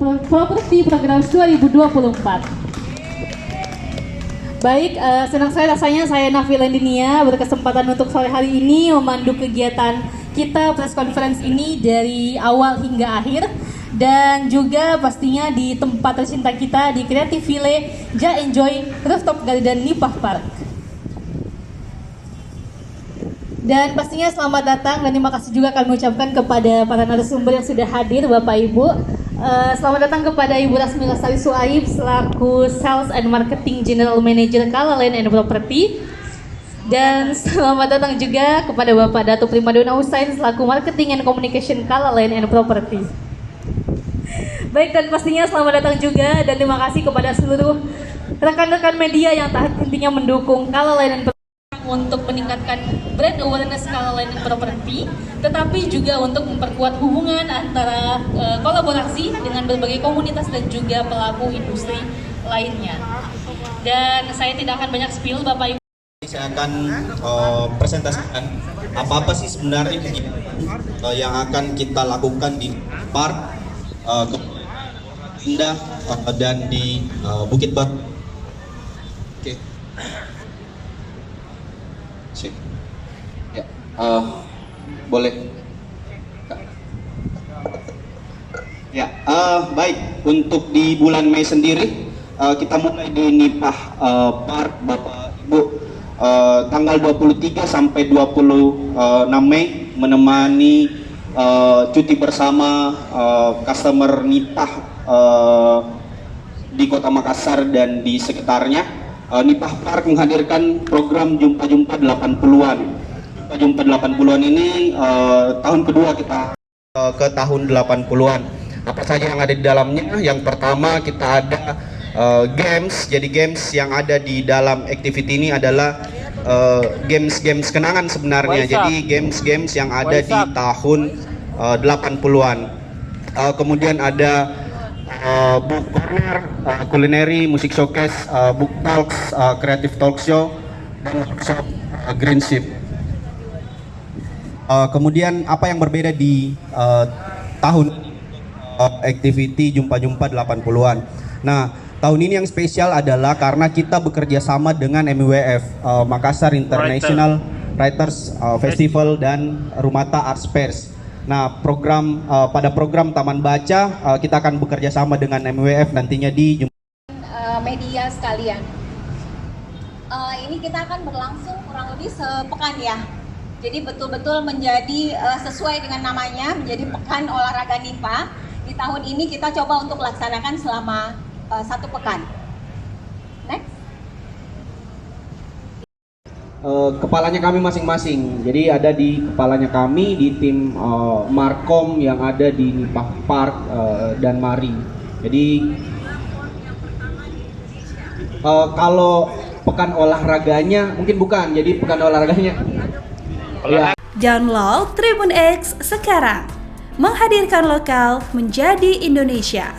Properti Program 2024. Baik, senang saya rasanya saya Nafi Landinia berkesempatan untuk sore hari ini memandu kegiatan kita press conference ini dari awal hingga akhir, dan juga pastinya di tempat tercinta kita di Creative Ville Ja Enjoy Rooftop Garden Nipah Park. Dan pastinya selamat datang dan terima kasih juga kami ucapkan kepada para narasumber yang sudah hadir, Bapak Ibu. Selamat datang kepada Ibu Rasmi Lestari Suaib selaku Sales and Marketing General Manager Kala Land and Property. Dan selamat datang juga kepada Bapak Datuk Primadona Husain selaku Marketing and Communication Kala Land and Property. Baik, dan pastinya selamat datang juga dan terima kasih kepada seluruh rekan-rekan media yang tak hentinya mendukung Kala Land and Property untuk meningkatkan brand awareness Kala Land and Property, tetapi juga untuk memperkuat hubungan antara kolaborasi dengan berbagai komunitas dan juga pelaku industri lainnya. Dan saya tidak akan banyak spill, Bapak Ibu. Saya akan presentasikan apa sih sebenarnya yang akan kita lakukan di Park, Indah, dan di Bukit Batu. Oke. Ya, boleh. Ya, baik. Untuk di bulan Mei sendiri, kita mulai di Nipah Park, Bapak Ibu, tanggal 23 sampai 26 Mei menemani cuti bersama customer Nipah di Kota Makassar dan di sekitarnya. Nipah Park menghadirkan program Jumpa-Jumpa 80-an. Jumpa 80-an ini tahun kedua kita ke tahun 80-an. Apa saja yang ada di dalamnya? Yang pertama kita ada games. Jadi games yang ada di dalam activity ini adalah games kenangan sebenarnya. Jadi games yang ada di tahun 80-an. Kemudian ada book corner, culinary, musik showcase, book talks, creative talk show, dan workshop green ship. Kemudian apa yang berbeda di tahun activity Jumpa-Jumpa 80-an. Nah, tahun ini yang spesial adalah karena kita bekerja sama dengan MWF, Makassar International Writers Festival dan Rumata Arts Fairs. Nah, pada program Taman Baca kita akan bekerja sama dengan MWF nantinya di media sekalian. Ini kita akan berlangsung kurang lebih sepekan ya. Jadi betul-betul menjadi sesuai dengan namanya, menjadi Pekan Olahraga Nipah. Di tahun ini kita coba untuk laksanakan selama 1 pekan. Next. Kepalanya kami masing-masing. Jadi ada di kepalanya kami di tim Markom yang ada di Nipah Park dan Mari. Jadi kalau pekan olahraganya mungkin bukan. Jadi pekan olahraganya ya. Download Tribun X sekarang. Menghadirkan lokal menjadi Indonesia.